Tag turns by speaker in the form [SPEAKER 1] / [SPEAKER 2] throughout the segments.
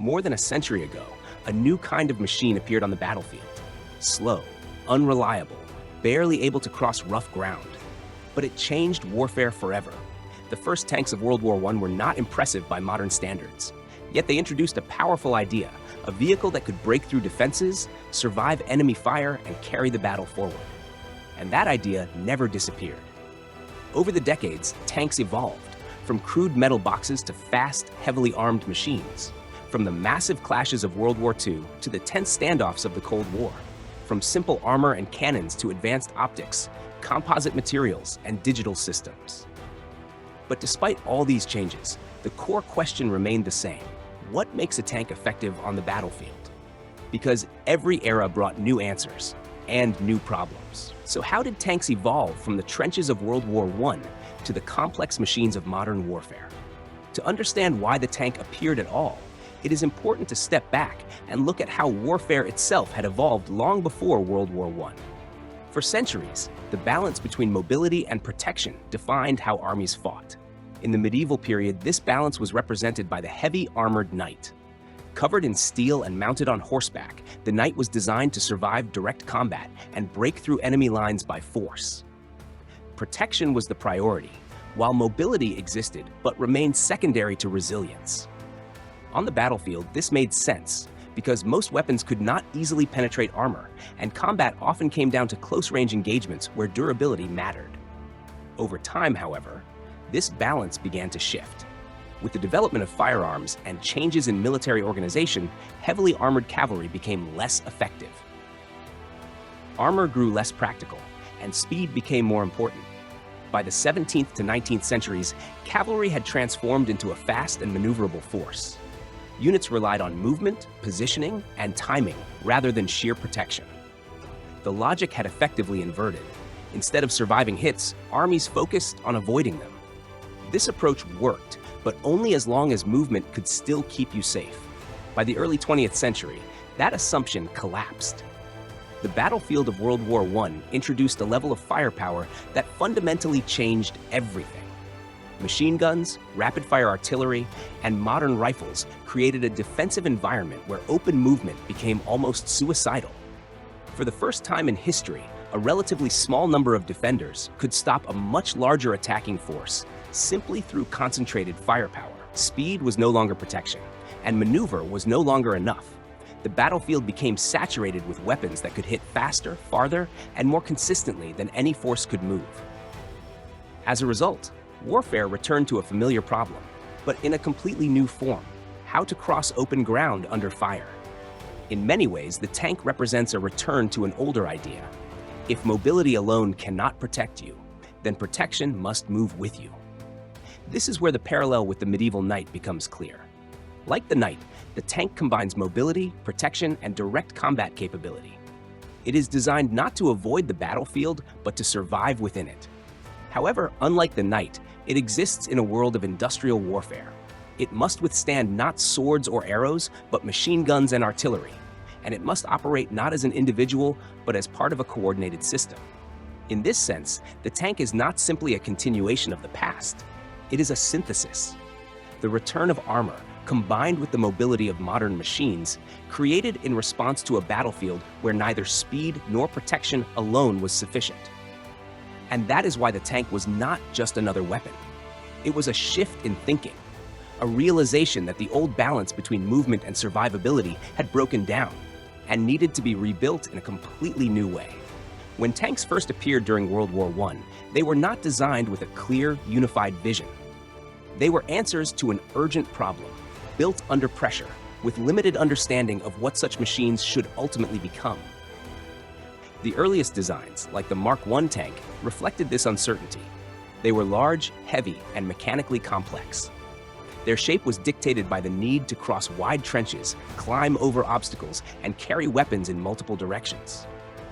[SPEAKER 1] More than a century ago, a new kind of machine appeared on the battlefield. Slow, unreliable, barely able to cross rough ground. But it changed warfare forever. The first tanks of World War I were not impressive by modern standards. Yet they introduced a powerful idea, a vehicle that could break through defenses, survive enemy fire, and carry the battle forward. And that idea never disappeared. Over the decades, tanks evolved, from crude metal boxes to fast, heavily armed machines, from the massive clashes of World War II to the tense standoffs of the Cold War, from simple armor and cannons to advanced optics, composite materials, and digital systems. But despite all these changes, the core question remained the same. What makes a tank effective on the battlefield? Because every era brought new answers and new problems. So how did tanks evolve from the trenches of World War I to the complex machines of modern warfare? To understand why the tank appeared at all, it is important to step back and look at how warfare itself had evolved long before World War I. For centuries, the balance between mobility and protection defined how armies fought. In the medieval period, this balance was represented by the heavy armored knight. Covered in steel and mounted on horseback, the knight was designed to survive direct combat and break through enemy lines by force. Protection was the priority, while mobility existed but remained secondary to resilience. On the battlefield, this made sense because most weapons could not easily penetrate armor, and combat often came down to close-range engagements where durability mattered. Over time, however, this balance began to shift. With the development of firearms and changes in military organization, heavily armored cavalry became less effective. Armor grew less practical, and speed became more important. By the 17th to 19th centuries, cavalry had transformed into a fast and maneuverable force. Units relied on movement, positioning, and timing rather than sheer protection. The logic had effectively inverted. Instead of surviving hits, armies focused on avoiding them. This approach worked, but only as long as movement could still keep you safe. By the early 20th century, that assumption collapsed. The battlefield of World War I introduced a level of firepower that fundamentally changed everything. Machine guns, rapid-fire artillery, and modern rifles created a defensive environment where open movement became almost suicidal. For the first time in history, a relatively small number of defenders could stop a much larger attacking force simply through concentrated firepower. Speed was no longer protection, and maneuver was no longer enough. The battlefield became saturated with weapons that could hit faster, farther, and more consistently than any force could move. As a result, warfare returned to a familiar problem, but in a completely new form: how to cross open ground under fire. In many ways, the tank represents a return to an older idea. If mobility alone cannot protect you, then protection must move with you. This is where the parallel with the medieval knight becomes clear. Like the knight, the tank combines mobility, protection, and direct combat capability. It is designed not to avoid the battlefield, but to survive within it. However, unlike the knight, it exists in a world of industrial warfare. It must withstand not swords or arrows, but machine guns and artillery. And it must operate not as an individual, but as part of a coordinated system. In this sense, the tank is not simply a continuation of the past. It is a synthesis. The return of armor, combined with the mobility of modern machines, created in response to a battlefield where neither speed nor protection alone was sufficient. And that is why the tank was not just another weapon. It was a shift in thinking, a realization that the old balance between movement and survivability had broken down and needed to be rebuilt in a completely new way. When tanks first appeared during World War I, they were not designed with a clear, unified vision. They were answers to an urgent problem, built under pressure, with limited understanding of what such machines should ultimately become. The earliest designs, like the Mark I tank, reflected this uncertainty. They were large, heavy, and mechanically complex. Their shape was dictated by the need to cross wide trenches, climb over obstacles, and carry weapons in multiple directions.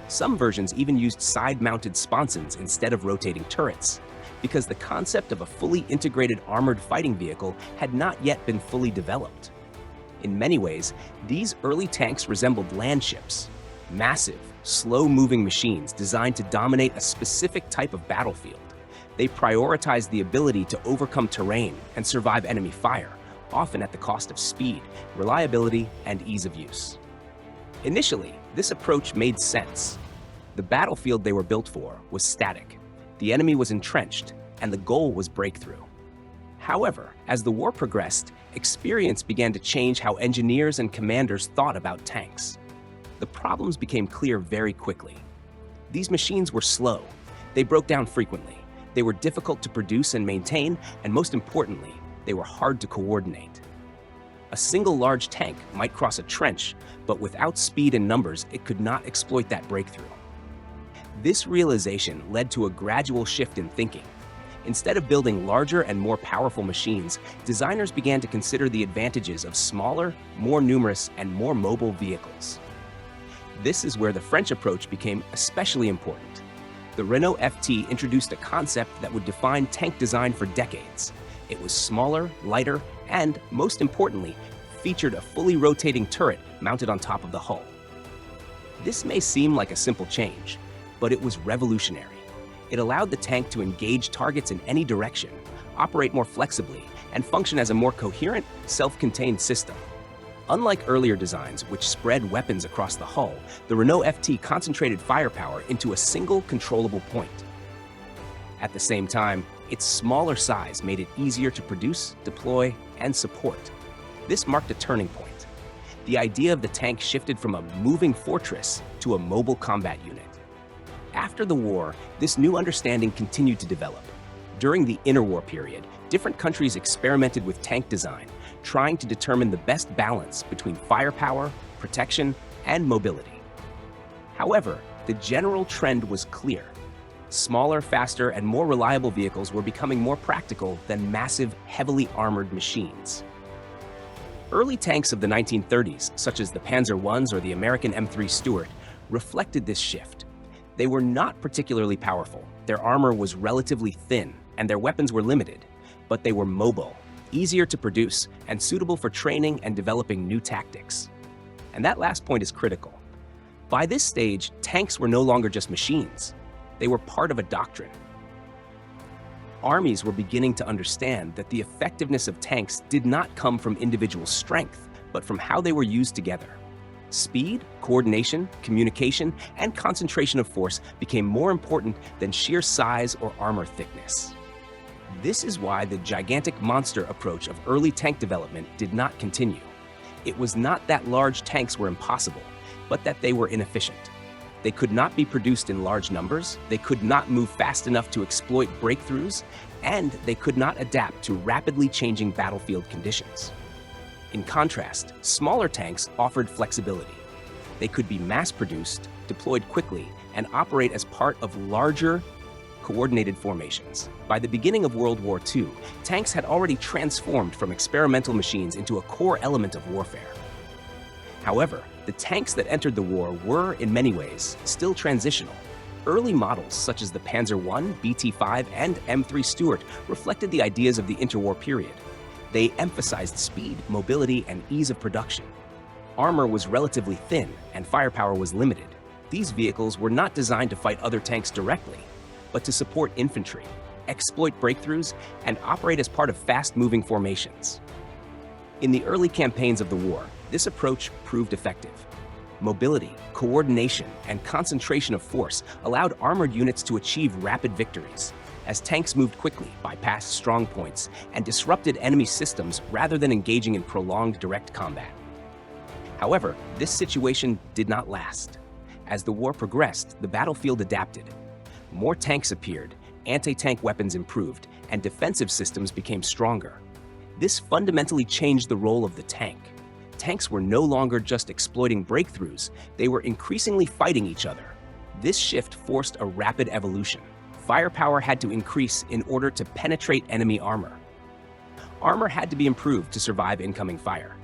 [SPEAKER 1] Some versions even used side-mounted sponsons instead of rotating turrets, because the concept of a fully integrated armored fighting vehicle had not yet been fully developed. In many ways, these early tanks resembled land ships, massive, slow-moving machines designed to dominate a specific type of battlefield. They prioritized the ability to overcome terrain and survive enemy fire, often at the cost of speed, reliability, and ease of use. Initially, this approach made sense. The battlefield they were built for was static, the enemy was entrenched, and the goal was breakthrough. However, as the war progressed, experience began to change how engineers and commanders thought about tanks. The problems became clear very quickly. These machines were slow, they broke down frequently, they were difficult to produce and maintain, and most importantly, they were hard to coordinate. A single large tank might cross a trench, but without speed and numbers, it could not exploit that breakthrough. This realization led to a gradual shift in thinking. Instead of building larger and more powerful machines, designers began to consider the advantages of smaller, more numerous, and more mobile vehicles. This is where the French approach became especially important. The Renault FT introduced a concept that would define tank design for decades. It was smaller, lighter, and, most importantly, featured a fully rotating turret mounted on top of the hull. This may seem like a simple change, but it was revolutionary. It allowed the tank to engage targets in any direction, operate more flexibly, and function as a more coherent, self-contained system. Unlike earlier designs, which spread weapons across the hull, the Renault FT concentrated firepower into a single controllable point. At the same time, its smaller size made it easier to produce, deploy, and support. This marked a turning point. The idea of the tank shifted from a moving fortress to a mobile combat unit. After the war, this new understanding continued to develop. During the interwar period, different countries experimented with tank design, trying to determine the best balance between firepower, protection, and mobility. However, the general trend was clear. Smaller, faster, and more reliable vehicles were becoming more practical than massive, heavily armored machines. Early tanks of the 1930s, such as the Panzer Is or the American M3 Stuart, reflected this shift. They were not particularly powerful, their armor was relatively thin, and their weapons were limited, but they were mobile, easier to produce, and suitable for training and developing new tactics. And that last point is critical. By this stage, tanks were no longer just machines. They were part of a doctrine. Armies were beginning to understand that the effectiveness of tanks did not come from individual strength, but from how they were used together. Speed, coordination, communication, and concentration of force became more important than sheer size or armor thickness. This is why the gigantic monster approach of early tank development did not continue. It was not that large tanks were impossible, but that they were inefficient. They could not be produced in large numbers, they could not move fast enough to exploit breakthroughs, and they could not adapt to rapidly changing battlefield conditions. In contrast, smaller tanks offered flexibility. They could be mass-produced, deployed quickly, and operate as part of larger, coordinated formations. By the beginning of World War II, tanks had already transformed from experimental machines into a core element of warfare. However, the tanks that entered the war were, in many ways, still transitional. Early models such as the Panzer I, BT-5, and M3 Stuart reflected the ideas of the interwar period. They emphasized speed, mobility, and ease of production. Armor was relatively thin, and firepower was limited. These vehicles were not designed to fight other tanks directly, but to support infantry, exploit breakthroughs, and operate as part of fast-moving formations. In the early campaigns of the war, this approach proved effective. Mobility, coordination, and concentration of force allowed armored units to achieve rapid victories, as tanks moved quickly, bypassed strong points, and disrupted enemy systems rather than engaging in prolonged direct combat. However, this situation did not last. As the war progressed, the battlefield adapted. More tanks appeared, anti-tank weapons improved, and defensive systems became stronger. This fundamentally changed the role of the tank. Tanks were no longer just exploiting breakthroughs, they were increasingly fighting each other. This shift forced a rapid evolution. Firepower had to increase in order to penetrate enemy armor. Armor had to be improved to survive incoming fire.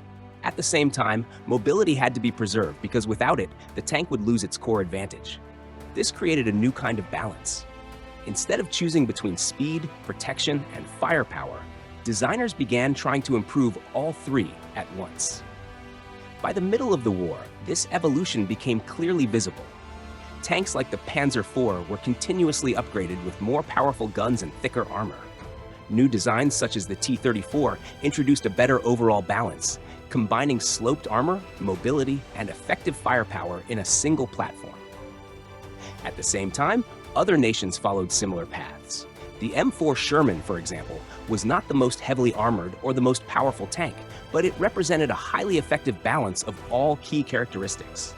[SPEAKER 1] At the same time, mobility had to be preserved because without it, the tank would lose its core advantage. This created a new kind of balance. Instead of choosing between speed, protection, and firepower, designers began trying to improve all three at once. By the middle of the war, this evolution became clearly visible. Tanks like the Panzer IV were continuously upgraded with more powerful guns and thicker armor. New designs such as the T-34 introduced a better overall balance, combining sloped armor, mobility, and effective firepower in a single platform. At the same time, other nations followed similar paths. The M4 Sherman, for example, was not the most heavily armored or the most powerful tank, but it represented a highly effective balance of all key characteristics,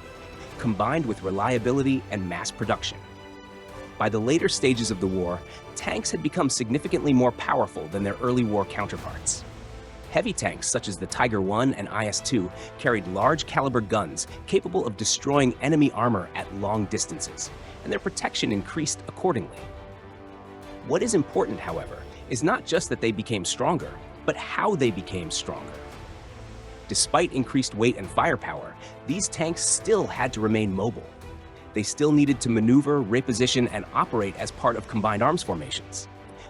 [SPEAKER 1] combined with reliability and mass production. By the later stages of the war, tanks had become significantly more powerful than their early war counterparts. Heavy tanks such as the Tiger I and IS-2 carried large caliber guns capable of destroying enemy armor at long distances, and their protection increased accordingly. What is important, however, is not just that they became stronger, but how they became stronger. Despite increased weight and firepower, these tanks still had to remain mobile. They still needed to maneuver, reposition, and operate as part of combined arms formations.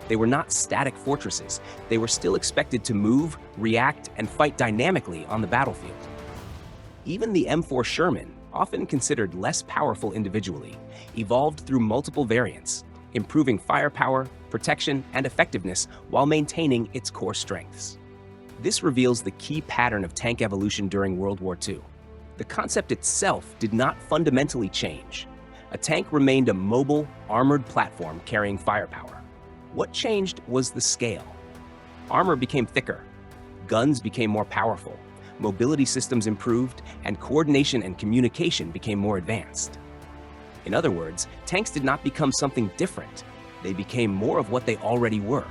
[SPEAKER 1] They were not static fortresses. They were still expected to move, react, and fight dynamically on the battlefield. Even the M4 Sherman, often considered less powerful individually, evolved through multiple variants, improving firepower, protection, and effectiveness while maintaining its core strengths. This reveals the key pattern of tank evolution during World War II. The concept itself did not fundamentally change. A tank remained a mobile, armored platform carrying firepower. What changed was the scale. Armor became thicker, guns became more powerful, mobility systems improved, and coordination and communication became more advanced. In other words, tanks did not become something different. They became more of what they already were.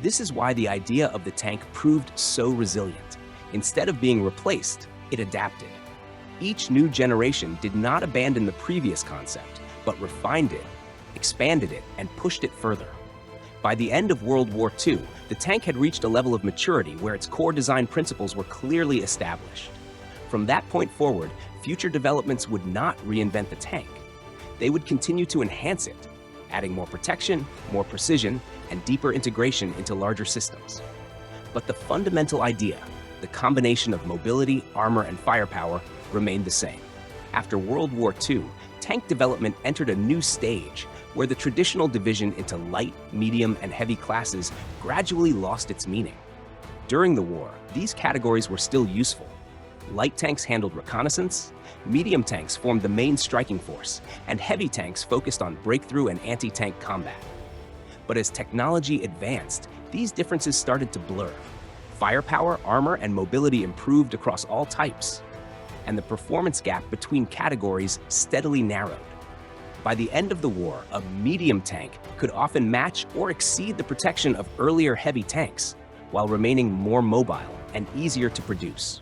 [SPEAKER 1] This is why the idea of the tank proved so resilient. Instead of being replaced, it adapted. Each new generation did not abandon the previous concept, but refined it, expanded it, and pushed it further. By the end of World War II, the tank had reached a level of maturity where its core design principles were clearly established. From that point forward, future developments would not reinvent the tank. They would continue to enhance it, adding more protection, more precision, and deeper integration into larger systems. But the fundamental idea, the combination of mobility, armor, and firepower, remained the same. After World War II, tank development entered a new stage where the traditional division into light, medium, and heavy classes gradually lost its meaning. During the war, these categories were still useful. Light tanks handled reconnaissance, medium tanks formed the main striking force, and heavy tanks focused on breakthrough and anti-tank combat. But as technology advanced, these differences started to blur. Firepower, armor, and mobility improved across all types, and the performance gap between categories steadily narrowed. By the end of the war, a medium tank could often match or exceed the protection of earlier heavy tanks, while remaining more mobile and easier to produce.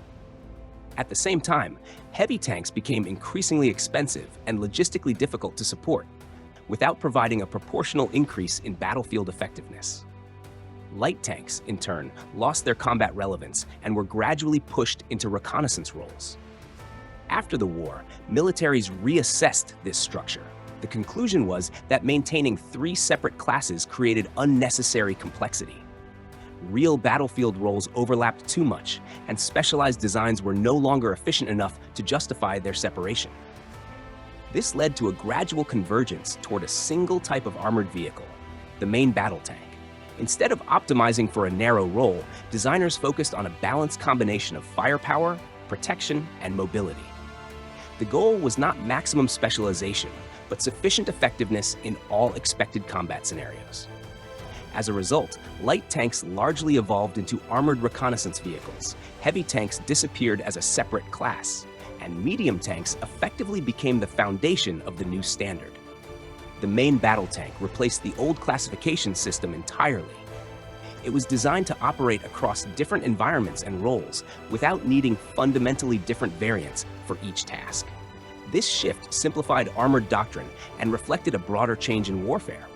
[SPEAKER 1] At the same time, heavy tanks became increasingly expensive and logistically difficult to support, without providing a proportional increase in battlefield effectiveness. Light tanks, in turn, lost their combat relevance and were gradually pushed into reconnaissance roles. After the war, militaries reassessed this structure. The conclusion was that maintaining three separate classes created unnecessary complexity. Real battlefield roles overlapped too much, and specialized designs were no longer efficient enough to justify their separation. This led to a gradual convergence toward a single type of armored vehicle, the main battle tank. Instead of optimizing for a narrow role, designers focused on a balanced combination of firepower, protection, and mobility. The goal was not maximum specialization, but sufficient effectiveness in all expected combat scenarios. As a result, light tanks largely evolved into armored reconnaissance vehicles, heavy tanks disappeared as a separate class, and medium tanks effectively became the foundation of the new standard. The main battle tank replaced the old classification system entirely. It was designed to operate across different environments and roles without needing fundamentally different variants for each task. This shift simplified armored doctrine and reflected a broader change in warfare.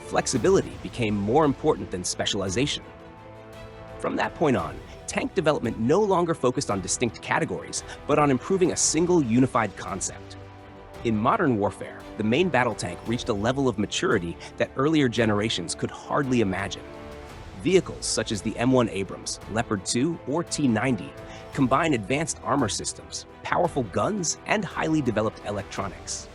[SPEAKER 1] Flexibility became more important than specialization. From that point on, tank development no longer focused on distinct categories, but on improving a single unified concept. In modern warfare, the main battle tank reached a level of maturity that earlier generations could hardly imagine. Vehicles such as the M1 Abrams, Leopard 2, or T-90 combine advanced armor systems, powerful guns, and highly developed electronics.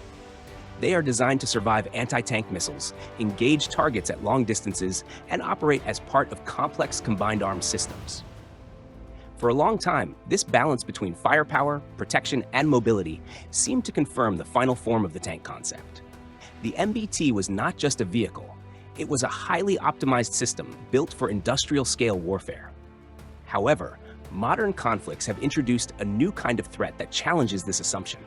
[SPEAKER 1] They are designed to survive anti-tank missiles, engage targets at long distances, and operate as part of complex combined arms systems. For a long time, this balance between firepower, protection, and mobility seemed to confirm the final form of the tank concept. The MBT was not just a vehicle, it was a highly optimized system built for industrial-scale warfare. However, modern conflicts have introduced a new kind of threat that challenges this assumption.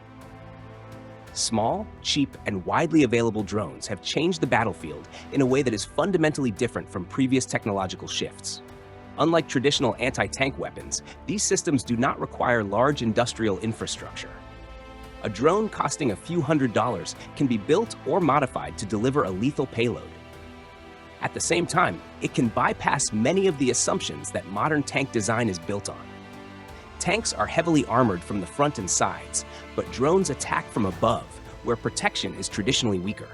[SPEAKER 1] Small, cheap, and widely available drones have changed the battlefield in a way that is fundamentally different from previous technological shifts. Unlike traditional anti-tank weapons, these systems do not require large industrial infrastructure. A drone costing a few $100s can be built or modified to deliver a lethal payload. At the same time, it can bypass many of the assumptions that modern tank design is built on. Tanks are heavily armored from the front and sides, but drones attack from above, where protection is traditionally weaker.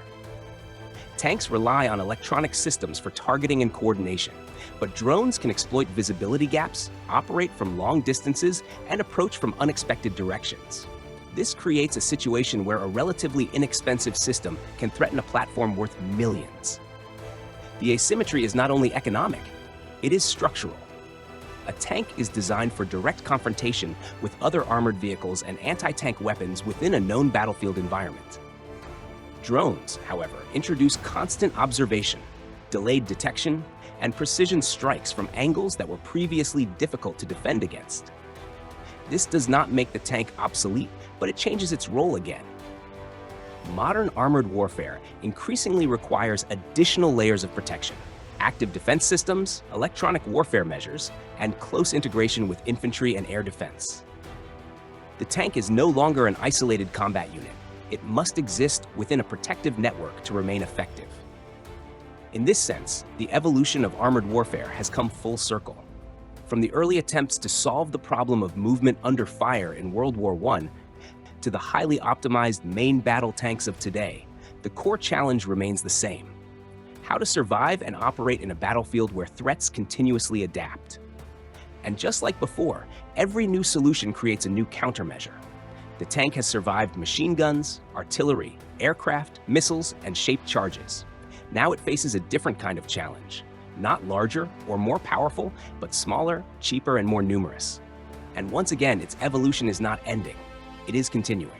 [SPEAKER 1] Tanks rely on electronic systems for targeting and coordination, but drones can exploit visibility gaps, operate from long distances, and approach from unexpected directions. This creates a situation where a relatively inexpensive system can threaten a platform worth millions. The asymmetry is not only economic, it is structural. A tank is designed for direct confrontation with other armored vehicles and anti-tank weapons within a known battlefield environment. Drones, however, introduce constant observation, delayed detection, and precision strikes from angles that were previously difficult to defend against. This does not make the tank obsolete, but it changes its role again. Modern armored warfare increasingly requires additional layers of protection: active defense systems, electronic warfare measures, and close integration with infantry and air defense. The tank is no longer an isolated combat unit. It must exist within a protective network to remain effective. In this sense, the evolution of armored warfare has come full circle. From the early attempts to solve the problem of movement under fire in World War I, to the highly optimized main battle tanks of today, the core challenge remains the same: how to survive and operate in a battlefield where threats continuously adapt. And just like before, every new solution creates a new countermeasure. The tank has survived machine guns, artillery, aircraft, missiles, and shaped charges. Now it faces a different kind of challenge: not larger or more powerful, but smaller, cheaper, and more numerous. And once again, its evolution is not ending. It is continuing.